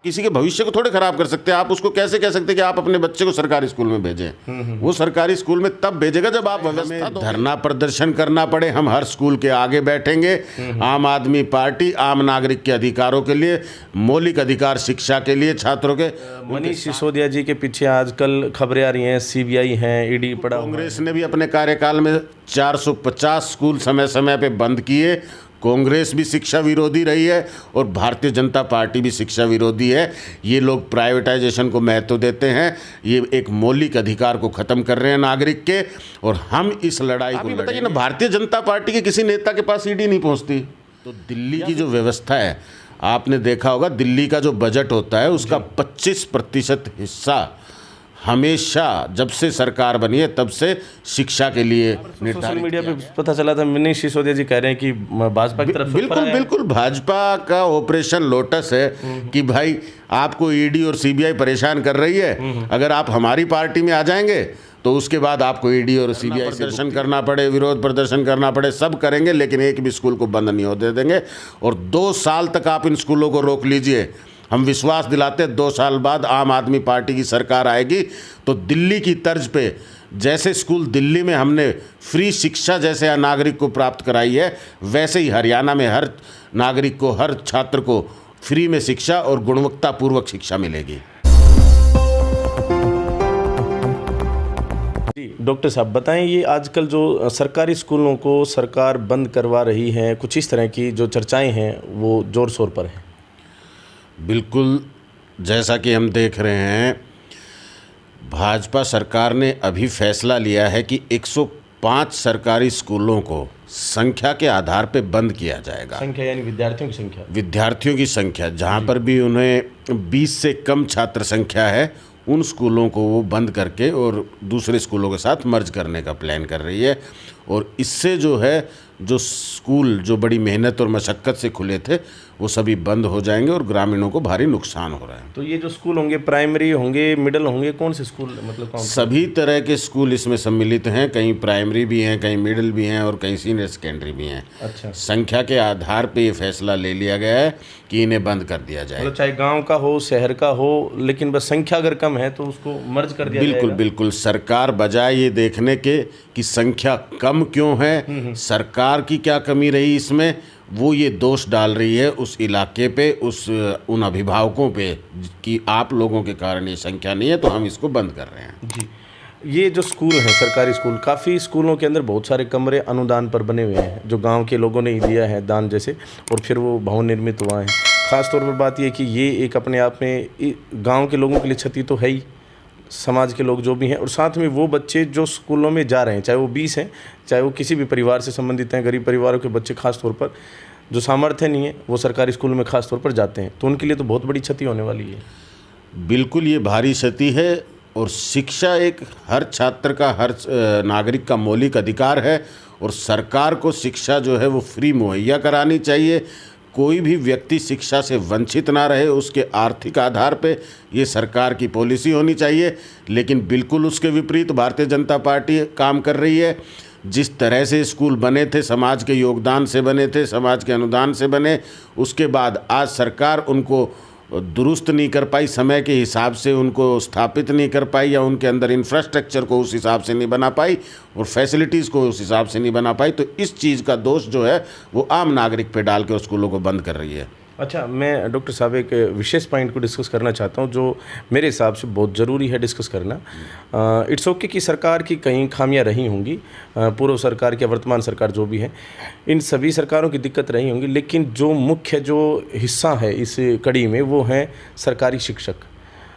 किसी के भविष्य को थोड़े खराब कर सकते हैं। आप उसको कैसे कह सकते हैं कि आप अपने बच्चे को सरकारी स्कूल में भेजें? वो सरकारी स्कूल में तब भेजेगा जब आप व्यवस्था धरना प्रदर्शन करना पड़े। हम हर स्कूल के आगे बैठेंगे। आम आदमी पार्टी आम नागरिक के अधिकारों के लिए, मौलिक अधिकार शिक्षा के लिए छात्रों के। मनीष सिसोदिया जी के पीछे आजकल खबरें आ रही हैं, सीबीआई है, ईडी पड़ा। कांग्रेस ने भी अपने कार्यकाल में 450 स्कूल समय समय पे बंद किए। कांग्रेस भी शिक्षा विरोधी रही है और भारतीय जनता पार्टी भी शिक्षा विरोधी है। ये लोग प्राइवेटाइजेशन को महत्व देते हैं। ये एक मौलिक अधिकार को ख़त्म कर रहे हैं नागरिक के, और हम इस लड़ाई को बताइए ना, भारतीय जनता पार्टी के किसी नेता के पास ईडी नहीं पहुंचती। तो दिल्ली की जो व्यवस्था है, आपने देखा होगा, दिल्ली का जो बजट होता है उसका 25% हिस्सा हमेशा जब से सरकार बनी है तब से शिक्षा के लिए निर्धारित। सोशल मीडिया पे पता चला था, मनीष सिसोदिया जी कह रहे हैं कि भाजपा की तरफ से बिल्कुल भाजपा का ऑपरेशन लोटस है कि भाई आपको ईडी और सीबीआई परेशान कर रही है, अगर आप हमारी पार्टी में आ जाएंगे तो उसके बाद आपको ईडी और सीबीआई प्रदर्शन करना पड़े, विरोध प्रदर्शन करना पड़े, सब करेंगे, लेकिन एक भी स्कूल को बंद नहीं होने देंगे। और 2 साल तक आप इन स्कूलों को रोक लीजिए। हम विश्वास दिलाते हैं 2 साल बाद आम आदमी पार्टी की सरकार आएगी तो दिल्ली की तर्ज पे, जैसे स्कूल दिल्ली में हमने फ्री शिक्षा जैसे नागरिक को प्राप्त कराई है, वैसे ही हरियाणा में हर नागरिक को, हर छात्र को फ्री में शिक्षा और गुणवत्तापूर्वक शिक्षा मिलेगी। डॉक्टर साहब बताएं, ये आजकल जो सरकारी स्कूलों को सरकार बंद करवा रही है, कुछ इस तरह की जो चर्चाएं हैं वो जोर शोर पर हैं। बिल्कुल, जैसा कि हम देख रहे हैं, भाजपा सरकार ने अभी फैसला लिया है कि 105 सरकारी स्कूलों को संख्या के आधार पे बंद किया जाएगा। संख्या यानी विद्यार्थियों की संख्या? विद्यार्थियों की संख्या, जहाँ पर भी उन्हें 20 से कम छात्र संख्या है, उन स्कूलों को वो बंद करके और दूसरे स्कूलों के साथ मर्ज करने का प्लान कर रही है। और इससे जो है, जो स्कूल जो बड़ी मेहनत और मशक्क़त से खुले थे वो सभी बंद हो जाएंगे और ग्रामीणों को भारी नुकसान हो रहा है। तो ये जो स्कूल होंगे, प्राइमरी होंगे, मिडिल होंगे, कौन से स्कूल, मतलब कौन? सभी तरह के स्कूल इसमें सम्मिलित हैं। कहीं प्राइमरी भी हैं, कहीं मिडिल भी हैं और कहीं सीनियर सेकेंडरी भी हैं। अच्छा। संख्या के आधार पे ये फैसला ले लिया गया है कि इन्हें बंद कर दिया जाए। मतलब चाहे गाँव का हो, शहर का हो, लेकिन बस संख्या अगर कम है तो उसको मर्ज कर दिया जाएगा। बिल्कुल। सरकार बजाय ये देखने के कि संख्या कम क्यों है, सरकार की क्या कमी रही इसमें, वो ये दोष डाल रही है उस इलाके पे, उन अभिभावकों पे कि आप लोगों के कारण ये संख्या नहीं है तो हम इसको बंद कर रहे हैं। जी। ये जो स्कूल हैं, सरकारी स्कूल, काफ़ी स्कूलों के अंदर बहुत सारे कमरे अनुदान पर बने हुए हैं जो गांव के लोगों ने ही दिया है दान जैसे, और फिर वो भवन निर्मित हुआ है। ख़ास तौर पर बात ये कि ये एक अपने आप में गाँव के लोगों के लिए क्षति तो है ही, समाज के लोग जो भी हैं, और साथ में वो बच्चे जो स्कूलों में जा रहे हैं, चाहे वो 20 हैं, चाहे वो किसी भी परिवार से संबंधित हैं, गरीब परिवारों के बच्चे खास तौर पर जो सामर्थ्य नहीं है वो सरकारी स्कूल में खास तौर पर जाते हैं, तो उनके लिए तो बहुत बड़ी क्षति होने वाली है। बिल्कुल, ये भारी क्षति है। और शिक्षा एक हर छात्र का, हर नागरिक का मौलिक अधिकार है, और सरकार को शिक्षा जो है वो फ्री मुहैया करानी चाहिए। कोई भी व्यक्ति शिक्षा से वंचित ना रहे, उसके आर्थिक आधार पे ये सरकार की पॉलिसी होनी चाहिए। लेकिन बिल्कुल उसके विपरीत भारतीय जनता पार्टी काम कर रही है। जिस तरह से स्कूल बने थे, समाज के योगदान से बने थे, समाज के अनुदान से बने, उसके बाद आज सरकार उनको दुरुस्त नहीं कर पाई, समय के हिसाब से उनको स्थापित नहीं कर पाई, या उनके अंदर इंफ्रास्ट्रक्चर को उस हिसाब से नहीं बना पाई और फैसिलिटीज़ को उस हिसाब से नहीं बना पाई, तो इस चीज़ का दोष जो है वो आम नागरिक पे डाल के स्कूलों को बंद कर रही है। अच्छा, मैं डॉक्टर साहब एक विशेष पॉइंट को डिस्कस करना चाहता हूं जो मेरे हिसाब से बहुत ज़रूरी है डिस्कस करना। इट्स ओके कि सरकार की कहीं खामियां रही होंगी, पूर्व सरकार की, वर्तमान सरकार जो भी है, इन सभी सरकारों की दिक्कत रही होंगी, लेकिन जो मुख्य जो हिस्सा है इस कड़ी में वो हैं सरकारी शिक्षक।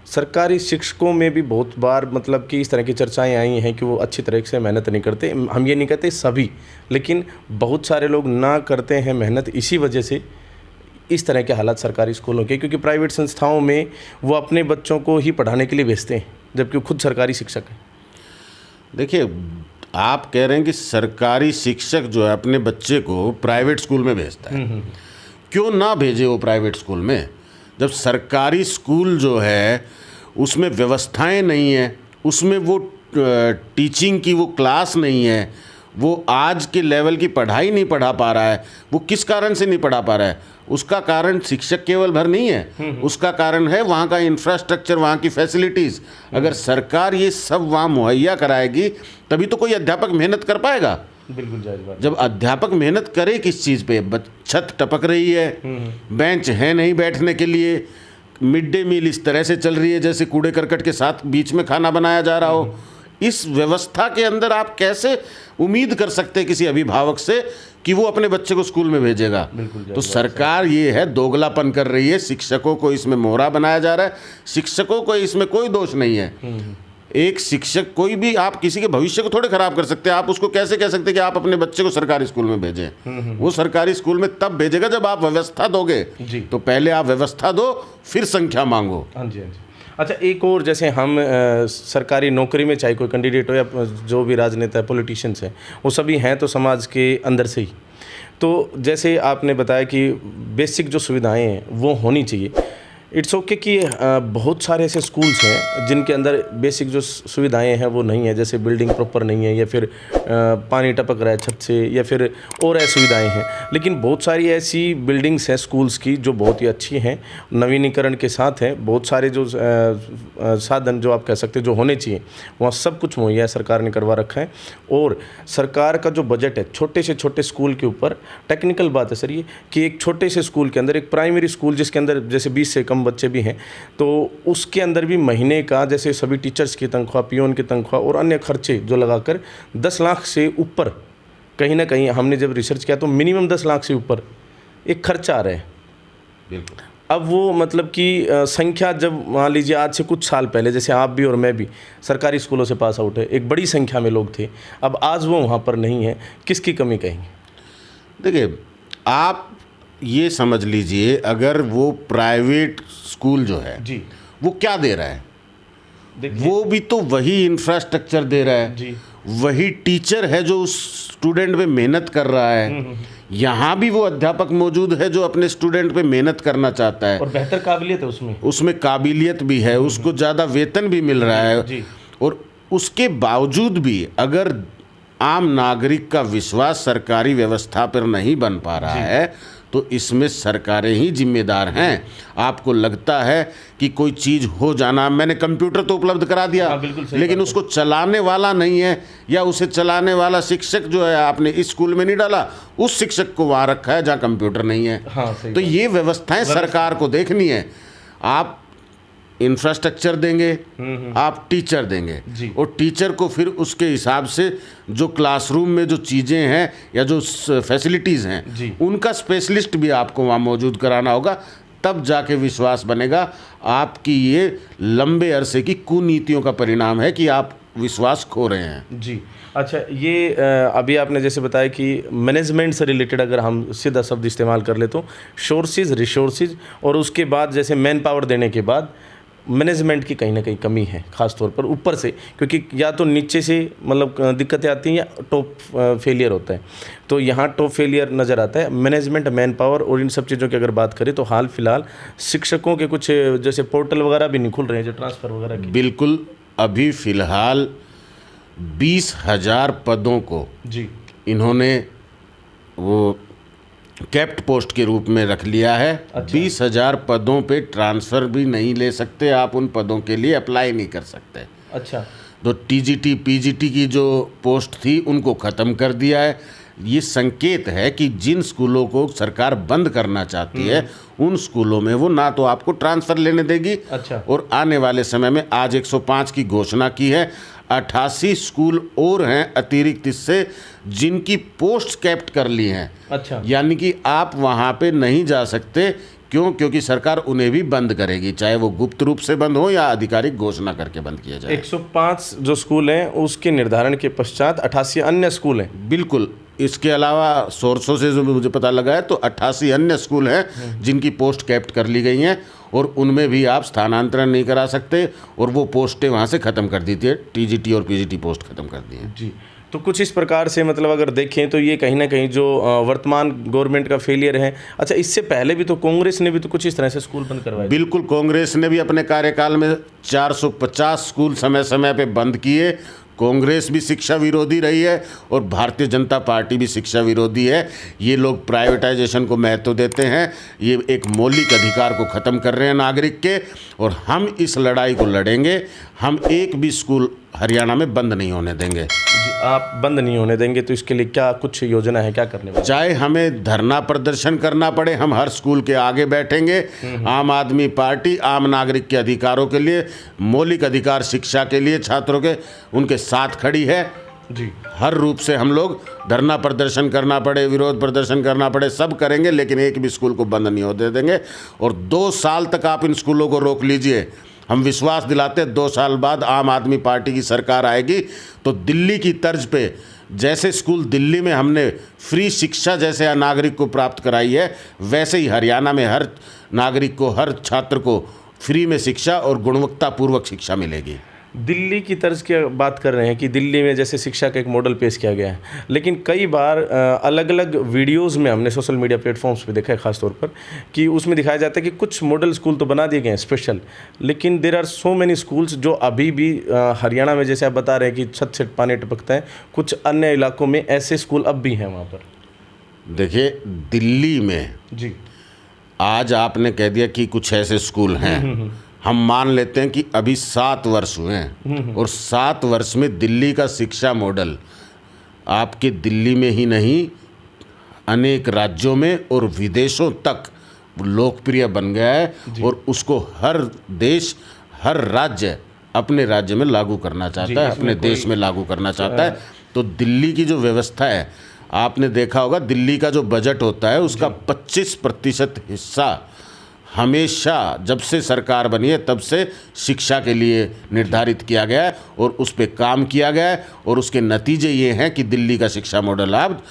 सरकारी शिक्षकों में भी बहुत बार मतलब कि इस तरह की चर्चाएं आई हैं कि वो अच्छी तरह से मेहनत नहीं करते। हम ये नहीं कहते सभी, लेकिन बहुत सारे लोग ना करते हैं मेहनत, इसी वजह से इस तरह के हालात सरकारी स्कूलों के, क्योंकि प्राइवेट संस्थाओं में वो अपने बच्चों को ही पढ़ाने के लिए भेजते हैं जबकि खुद सरकारी शिक्षक हैं। देखिए, आप कह रहे हैं कि सरकारी शिक्षक जो है अपने बच्चे को प्राइवेट स्कूल में भेजता है, क्यों ना भेजे वो प्राइवेट स्कूल में? जब सरकारी स्कूल जो है उसमें व्यवस्थाएं नहीं है, उसमें वो टीचिंग की वो क्लास नहीं है, वो आज के लेवल की पढ़ाई नहीं पढ़ा पा रहा है, वो किस कारण से नहीं पढ़ा पा रहा है? उसका कारण शिक्षक केवल भर नहीं है, उसका कारण है वहाँ का इंफ्रास्ट्रक्चर, वहाँ की फैसिलिटीज़। अगर सरकार ये सब वहाँ मुहैया कराएगी तभी तो कोई अध्यापक मेहनत कर पाएगा। बिल्कुल जायज़ बात। जब अध्यापक मेहनत करे किस चीज़ पे, छत टपक रही है, बेंच है नहीं बैठने के लिए, मिड डे मील इस तरह से चल रही है जैसे कूड़े करकट के साथ बीच में खाना बनाया जा रहा हो, इस व्यवस्था के अंदर आप कैसे उम्मीद कर सकते हैं किसी अभिभावक से कि वो अपने बच्चे को स्कूल में भेजेगा? तो सरकार ये है दोगलापन कर रही है, शिक्षकों को इसमें मोहरा बनाया जा रहा है। शिक्षकों को इसमें कोई दोष नहीं है। एक शिक्षक, कोई भी, आप किसी के भविष्य को थोड़े खराब कर सकते हैं। आप उसको कैसे कह सकते हैं कि आप अपने बच्चे को सरकारी स्कूल में भेजें? वो सरकारी स्कूल में तब भेजेगा जब आप व्यवस्था दोगे। तो पहले आप व्यवस्था दो, फिर संख्या मांगो। हाँ जी, हाँ जी। अच्छा, एक और, जैसे हम सरकारी नौकरी में चाहे कोई कैंडिडेट हो या जो भी राजनेता है, पॉलिटिशियंस हैं, वो सभी हैं तो समाज के अंदर से ही। तो जैसे आपने बताया कि बेसिक जो सुविधाएं हैं वो होनी चाहिए। इट्स ओके कि बहुत सारे ऐसे स्कूल्स हैं जिनके अंदर बेसिक जो सुविधाएं हैं वो नहीं है, जैसे बिल्डिंग प्रॉपर नहीं है, या फिर पानी टपक रहा है छत से, या फिर और ऐसी सुविधाएं हैं। लेकिन बहुत सारी ऐसी बिल्डिंग्स हैं स्कूल्स की जो बहुत ही अच्छी हैं, नवीनीकरण के साथ हैं। बहुत सारे जो साधन जो आप कह सकते हैं जो होने चाहिए, वहाँ सब कुछ मुहैया सरकार ने करवा रखा है। और सरकार का जो बजट है छोटे से छोटे स्कूल के ऊपर, टेक्निकल बात है सर ये, कि एक छोटे से स्कूल के अंदर, एक प्राइमरी स्कूल जिसके अंदर जैसे 20 से कम बच्चे भी हैं, तो उसके अंदर भी महीने का, जैसे सभी टीचर्स की तनख्वाह, पियोन की तनख्वाह और अन्य खर्चे जो लगाकर 10 लाख से ऊपर, कहीं ना कहीं हमने जब रिसर्च किया तो मिनिमम 10 लाख से ऊपर एक खर्चा आ रहा है। बिल्कुल। अब वो मतलब कि संख्या, जब मान लीजिए आज से कुछ साल पहले, जैसे आप भी और मैं भी सरकारी स्कूलों से पास आउट है, एक बड़ी संख्या में लोग थे, अब आज वो वहाँ पर नहीं है। किसकी कमी कहेंगे? देखिए, आप ये समझ लीजिए, अगर वो प्राइवेट स्कूल जो है जी, वो क्या दे रहा है? वो भी तो वही इंफ्रास्ट्रक्चर दे रहा है जी, वही टीचर है जो उस स्टूडेंट पे मेहनत कर रहा है। यहाँ भी वो अध्यापक मौजूद है जो अपने स्टूडेंट पे मेहनत करना चाहता है और बेहतर काबिलियत है उसमें काबिलियत भी है, उसको ज़्यादा वेतन भी मिल रहा है जी। और उसके बावजूद भी अगर आम नागरिक का विश्वास सरकारी व्यवस्था पर नहीं बन पा रहा है तो इसमें सरकारें ही जिम्मेदार हैं। आपको लगता है कि कोई चीज़ हो जाना, मैंने कंप्यूटर तो उपलब्ध करा दिया, लेकिन उसको चलाने वाला नहीं है, या उसे चलाने वाला शिक्षक जो है आपने इस स्कूल में नहीं डाला, उस शिक्षक को वहाँ रखा है जहाँ कंप्यूटर नहीं है। तो ये व्यवस्थाएं सरकार को देखनी है। आप इंफ्रास्ट्रक्चर देंगे, आप टीचर देंगे, और टीचर को फिर उसके हिसाब से जो क्लासरूम में जो चीज़ें हैं या जो फैसिलिटीज़ हैं उनका स्पेशलिस्ट भी आपको वहाँ मौजूद कराना होगा, तब जाके विश्वास बनेगा। आपकी ये लंबे अरसे की कुनीतियों का परिणाम है कि आप विश्वास खो रहे हैं। जी। अच्छा, ये अभी आपने जैसे बताया कि मैनेजमेंट से रिलेटेड अगर हम सीधा शब्द इस्तेमाल कर ले तो सोर्सेज, रिसोर्सेज, और उसके बाद जैसे मैन पावर देने के बाद मैनेजमेंट की कहीं ना कहीं कमी है, ख़ास तौर पर ऊपर से, क्योंकि या तो नीचे से मतलब दिक्कतें आती हैं या टॉप फेलियर होता है। तो यहाँ टॉप फेलियर नज़र आता है। मैनेजमेंट, मैन पावर और इन सब चीज़ों की अगर बात करें तो हाल फिलहाल शिक्षकों के कुछ जैसे पोर्टल वगैरह भी नहीं खुल रहे हैं, जो ट्रांसफ़र वगैरह की। बिल्कुल, अभी फ़िलहाल 20,000 पदों को जी इन्होंने वो कैप्ट पोस्ट के रूप में रख लिया है। 20,000 पदों पे ट्रांसफ़र भी नहीं ले सकते आप, उन पदों के लिए अप्लाई नहीं कर सकते। अच्छा। तो टीजीटी, पीजीटी की जो पोस्ट थी उनको ख़त्म कर दिया है। ये संकेत है कि जिन स्कूलों को सरकार बंद करना चाहती है उन स्कूलों में वो ना तो आपको ट्रांसफ़र लेने देगी। अच्छा। और आने वाले समय में आज 105 की घोषणा की है, 88 स्कूल और हैं अतिरिक्त इससे जिनकी पोस्ट कैप्ट कर ली हैं। अच्छा। यानी कि आप वहाँ पे नहीं जा सकते। क्यों? क्योंकि सरकार उन्हें भी बंद करेगी, चाहे वो गुप्त रूप से बंद हो या आधिकारिक घोषणा करके बंद किया जाए। 105 जो स्कूल हैं उसके निर्धारण के पश्चात 88 अन्य स्कूल हैं। बिल्कुल, इसके अलावा सोर्सों से जो मुझे पता लगा है तो 88 अन्य स्कूल हैं जिनकी पोस्ट कैप्ट कर ली गई हैं और उनमें भी आप स्थानांतरण नहीं करा सकते, और वो पोस्टें वहाँ से ख़त्म कर दी थी, टीजीटी और पीजीटी पोस्ट ख़त्म कर दी हैं। जी। तो कुछ इस प्रकार से मतलब अगर देखें तो ये कहीं ना कहीं जो वर्तमान गवर्नमेंट का फेलियर है। अच्छा, इससे पहले भी तो कांग्रेस ने भी तो कुछ इस तरह से स्कूल बंद करवाए। बिल्कुल, कांग्रेस ने भी अपने कार्यकाल में 450 स्कूल समय समय पे बंद किए। कांग्रेस भी शिक्षा विरोधी रही है और भारतीय जनता पार्टी भी शिक्षा विरोधी है। ये लोग प्राइवेटाइजेशन को महत्व देते हैं, ये एक मौलिक अधिकार को ख़त्म कर रहे हैं नागरिक के, और हम इस लड़ाई को लड़ेंगे। हम एक भी स्कूल हरियाणा में बंद नहीं होने देंगे। जी, आप बंद नहीं होने देंगे तो इसके लिए क्या कुछ योजना है, क्या करने वाले? चाहे हमें धरना प्रदर्शन करना पड़े, हम हर स्कूल के आगे बैठेंगे। आम आदमी पार्टी आम नागरिक के अधिकारों के लिए, मौलिक अधिकार शिक्षा के लिए छात्रों के, उनके साथ खड़ी है। जी, हर रूप से हम लोग धरना प्रदर्शन करना पड़े, विरोध प्रदर्शन करना पड़े, सब करेंगे, लेकिन एक भी स्कूल को बंद नहीं होने देंगे। और 2 साल तक आप इन स्कूलों को रोक लीजिए। हम विश्वास दिलाते हैं 2 साल बाद आम आदमी पार्टी की सरकार आएगी तो दिल्ली की तर्ज पे, जैसे स्कूल दिल्ली में हमने फ्री शिक्षा जैसे नागरिक को प्राप्त कराई है, वैसे ही हरियाणा में हर नागरिक को, हर छात्र को फ्री में शिक्षा और गुणवत्तापूर्वक शिक्षा मिलेगी। दिल्ली की तर्ज की बात कर रहे हैं कि दिल्ली में जैसे शिक्षा का एक मॉडल पेश किया गया है, लेकिन कई बार अलग अलग वीडियोस में हमने सोशल मीडिया प्लेटफॉर्म्स पे देखा है ख़ास तौर पर कि उसमें दिखाया जाता है कि कुछ मॉडल स्कूल तो बना दिए गए हैं स्पेशल, लेकिन there are so many schools जो अभी भी हरियाणा में, जैसे आप बता रहे हैं कि छत से पानी टपकता है, कुछ अन्य इलाकों में ऐसे स्कूल अब भी हैं वहाँ पर। देखिए, दिल्ली में जी, आज आपने कह दिया कि कुछ ऐसे स्कूल हैं, हम मान लेते हैं कि अभी 7 वर्ष हुए हैं, और 7 वर्ष में दिल्ली का शिक्षा मॉडल आपके दिल्ली में ही नहीं, अनेक राज्यों में और विदेशों तक लोकप्रिय बन गया है, और उसको हर देश, हर राज्य अपने राज्य में लागू करना चाहता है, अपने देश में लागू करना चाहता है। तो दिल्ली की जो व्यवस्था है, आपने देखा होगा, दिल्ली का जो बजट होता है उसका 25% हिस्सा हमेशा जब से सरकार बनी है तब से शिक्षा के लिए निर्धारित किया गया है, और उस पर काम किया गया है, और उसके नतीजे ये हैं कि दिल्ली का शिक्षा मॉडल अब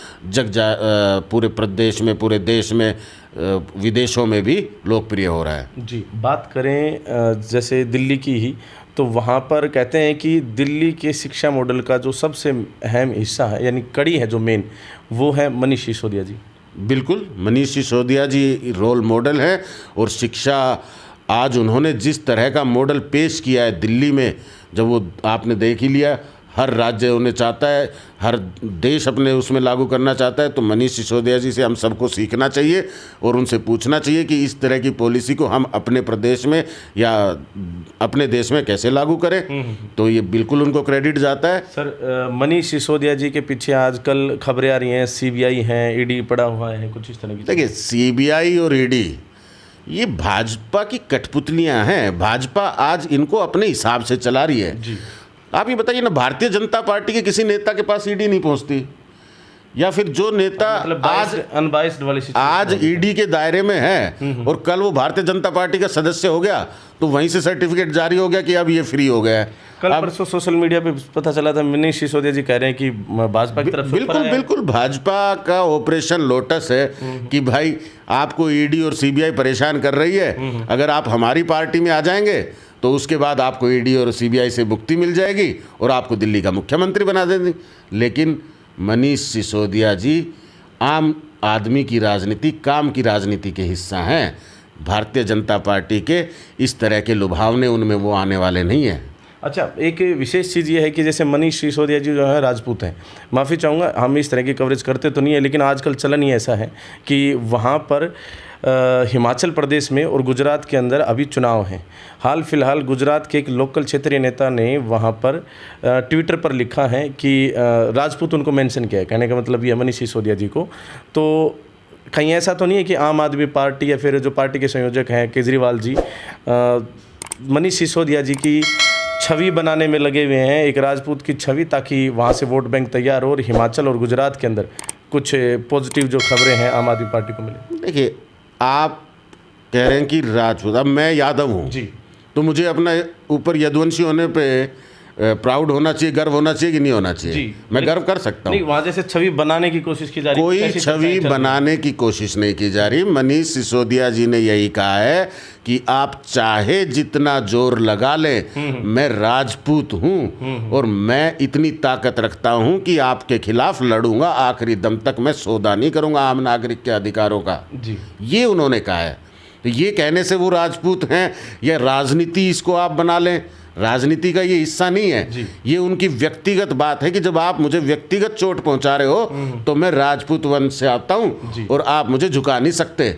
पूरे प्रदेश में, पूरे देश में, विदेशों में भी लोकप्रिय हो रहा है। जी, बात करें जैसे दिल्ली की ही, तो वहाँ पर कहते हैं कि दिल्ली के शिक्षा मॉडल का जो सबसे अहम हिस्सा है, यानी कड़ी है जो मेन, वो है मनीष सिसोदिया जी। बिल्कुल, मनीष सिसोदिया जी रोल मॉडल है, और शिक्षा आज उन्होंने जिस तरह का मॉडल पेश किया है दिल्ली में, जब वो आपने देख ही लिया, हर राज्य उन्हें चाहता है, हर देश अपने उसमें लागू करना चाहता है, तो मनीष सिसोदिया जी से हम सबको सीखना चाहिए और उनसे पूछना चाहिए कि इस तरह की पॉलिसी को हम अपने प्रदेश में या अपने देश में कैसे लागू करें। तो ये बिल्कुल उनको क्रेडिट जाता है। सर, मनीष सिसोदिया जी के पीछे आजकल खबरें आ रही हैं, CBI है, ED पड़ा हुआ है, कुछ इस तरह की। देखिए, CBI और ED ये भाजपा की कठपुतलियां हैं। भाजपा आज इनको अपने हिसाब से चला रही है। जी, आप ये बताइए ना, भारतीय जनता पार्टी के किसी नेता के पास ईडी नहीं पहुंचती, या फिर जो नेता मतलब आज अनबाइस्ड वाली आज ईडी के दायरे में है और कल वो भारतीय जनता पार्टी का सदस्य हो गया, तो वहीं से सर्टिफिकेट जारी हो गया कि अब ये फ्री हो गया है। कल परसों सोशल मीडिया पे पता चला था, मनीष सिसोदिया जी कह रहे हैं कि भाजपा की तरफ से बिल्कुल बिल्कुल भाजपा का ऑपरेशन लोटस है कि भाई आपको ईडी और CBI परेशान कर रही है, अगर आप हमारी पार्टी में आ जाएंगे तो उसके बाद आपको ईडी और CBI से मुक्ति मिल जाएगी और आपको दिल्ली का मुख्यमंत्री बना देंगे। लेकिन मनीष सिसोदिया जी आम आदमी की राजनीति, काम की राजनीति के हिस्सा हैं। भारतीय जनता पार्टी के इस तरह के लुभावने उनमें वो आने वाले नहीं हैं। अच्छा, एक विशेष चीज़ ये है कि जैसे मनीष सिसोदिया जी जो है राजपूत हैं, माफ़ी चाहूँगा, हम इस तरह की कवरेज करते तो नहीं है, लेकिन आजकल चलन ही ऐसा है कि वहाँ पर हिमाचल प्रदेश में और गुजरात के अंदर अभी चुनाव हैं। हाल फिलहाल गुजरात के एक लोकल क्षेत्रीय नेता ने वहाँ पर ट्विटर पर लिखा है कि राजपूत उनको मेंशन किया है, कहने का मतलब ये मनीष सिसोदिया जी को। तो कहीं ऐसा तो नहीं है कि आम आदमी पार्टी या फिर जो पार्टी के संयोजक हैं केजरीवाल जी मनीष सिसोदिया जी की छवि बनाने में लगे हुए हैं, एक राजपूत की छवि, ताकि वहाँ से वोट बैंक तैयार हो और हिमाचल और गुजरात के अंदर कुछ पॉजिटिव जो खबरें हैं आम आदमी पार्टी को मिले? देखिए, आप कह रहे हैं कि राजपूत, अब मैं यादव हूँ जी, तो मुझे अपना ऊपर यदुवंशी होने पे प्राउड होना चाहिए, गर्व होना चाहिए कि नहीं होना चाहिए? जी, मैं गर्व कर सकता हूँ। नहीं, वहाँ जैसे छवि बनाने की कोशिश की जा रही है, कोई छवि बनाने की कोशिश नहीं की जा रही। मनीष सिसोदिया जी ने यही कहा है कि आप चाहे जितना जोर लगा लें, मैं राजपूत हूँ और मैं इतनी ताकत रखता हूँ कि आपके खिलाफ लड़ूंगा, आखिरी दम तक मैं सौदा नहीं करूँगा आम नागरिक के अधिकारों का। जी, ये उन्होंने कहा है। तो ये कहने से वो राजपूत हैं या राजनीति इसको आप बना लें? राजनीति का ये हिस्सा नहीं है। ये उनकी व्यक्तिगत बात है कि जब आप मुझे व्यक्तिगत चोट पहुंचा रहे हो तो मैं राजपूत वंश से आता हूं और आप मुझे झुका नहीं सकते,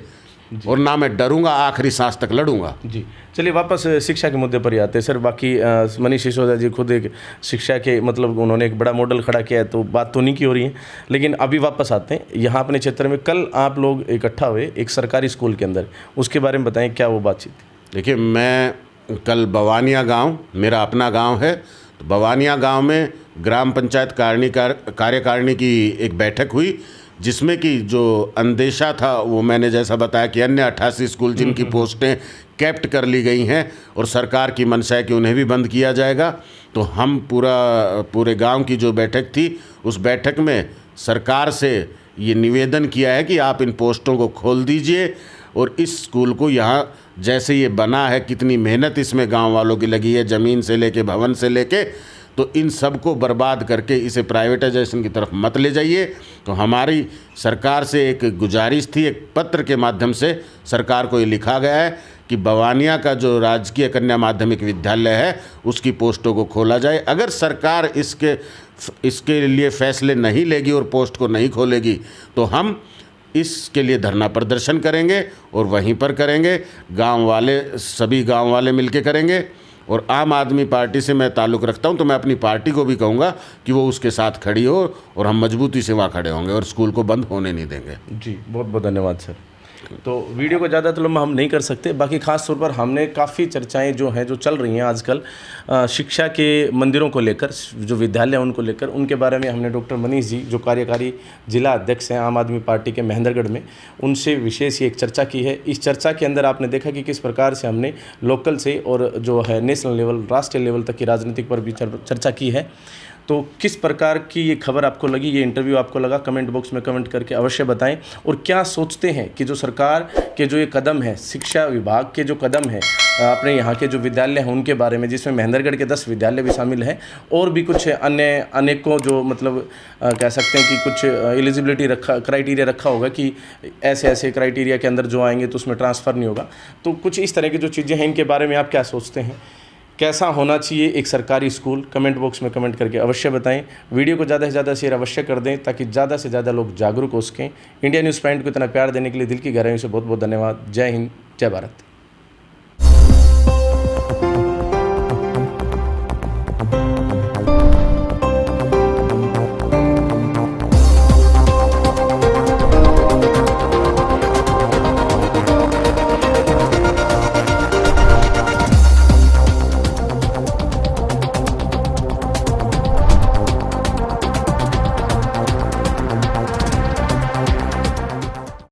और ना मैं डरूंगा, आखिरी सांस तक लड़ूंगा। जी, चलिए वापस शिक्षा के मुद्दे पर ही आते हैं सर। बाकी मनीष सिसोदिया जी खुद एक शिक्षा के मतलब उन्होंने एक बड़ा मॉडल खड़ा किया है, तो बात तो नहीं की हो रही है, लेकिन अभी वापस आते हैं यहाँ अपने क्षेत्र में। कल आप लोग इकट्ठा हुए एक सरकारी स्कूल के अंदर, उसके बारे में बताएं, क्या वो बातचीत थी? देखिए, मैं कल बवानिया गांव, मेरा अपना गांव है, तो बवानिया गांव में ग्राम पंचायत कार्यकारिणी की एक बैठक हुई, जिसमें कि जो अंदेशा था वो मैंने जैसा बताया कि अन्य 88 स्कूल जिनकी पोस्टें कैप्ट कर ली गई हैं और सरकार की मंशा है कि उन्हें भी बंद किया जाएगा, तो हम पूरे गांव की जो बैठक थी, उस बैठक में सरकार से ये निवेदन किया है कि आप इन पोस्टों को खोल दीजिए और इस स्कूल को यहाँ जैसे ये बना है, कितनी मेहनत इसमें गांव वालों की लगी है, ज़मीन से लेके भवन से लेके, तो इन सब को बर्बाद करके इसे प्राइवेटाइजेशन की तरफ मत ले जाइए। तो हमारी सरकार से एक गुजारिश थी, एक पत्र के माध्यम से लिए को ये लिखा गया है कि बवानिया का जो राजकीय कन्या माध्यमिक विद्यालय है उसकी पोस्टों को खोला जाए। अगर सरकार इसके लिए फैसले नहीं लेगी और पोस्ट को नहीं खोलेगी तो हम इसके लिए धरना प्रदर्शन करेंगे और वहीं पर करेंगे, सभी गांव वाले मिलके करेंगे। और आम आदमी पार्टी से मैं ताल्लुक़ रखता हूं, तो मैं अपनी पार्टी को भी कहूँगा कि वो उसके साथ खड़ी हो और हम मजबूती से वहाँ खड़े होंगे और स्कूल को बंद होने नहीं देंगे। जी, बहुत बहुत धन्यवाद सर। तो वीडियो को ज़्यादा तो लंबा हम नहीं कर सकते। बाकी ख़ास तौर पर हमने काफ़ी चर्चाएं जो चल रही हैं आजकल शिक्षा के मंदिरों को लेकर, जो विद्यालय हैं उनको लेकर, उनके बारे में हमने डॉक्टर मनीष जी जो कार्यकारी जिला अध्यक्ष हैं आम आदमी पार्टी के महेंद्रगढ़ में, उनसे विशेष एक चर्चा की है। इस चर्चा के अंदर आपने देखा कि किस प्रकार से हमने लोकल से और जो है नेशनल लेवल, राष्ट्रीय लेवल तक की राजनीतिक पर भी चर्चा की है। तो किस प्रकार की ये खबर आपको लगी, ये इंटरव्यू आपको लगा, कमेंट बॉक्स में कमेंट करके अवश्य बताएं। और क्या सोचते हैं कि जो सरकार के जो ये कदम है, शिक्षा विभाग के जो कदम है अपने यहाँ के जो विद्यालय हैं उनके बारे में, जिसमें महेंद्रगढ़ के 10 विद्यालय भी शामिल हैं और भी कुछ अन्य अनेकों जो मतलब कह सकते हैं कि कुछ एलिजिबिलिटी क्राइटेरिया रखा होगा कि ऐसे ऐसे क्राइटेरिया के अंदर जो आएंगे तो उसमें ट्रांसफ़र नहीं होगा। तो कुछ इस तरह की जो चीज़ें हैं, इनके बारे में आप क्या सोचते हैं? कैसा होना चाहिए एक सरकारी स्कूल? कमेंट बॉक्स में कमेंट करके अवश्य बताएं। वीडियो को ज़्यादा से ज़्यादा शेयर अवश्य कर दें ताकि ज़्यादा से ज़्यादा लोग जागरूक हो सकें। इंडिया न्यूज़ पॉइंट को इतना प्यार देने के लिए दिल की गहराइयों से बहुत बहुत धन्यवाद। जय हिंद, जय भारत।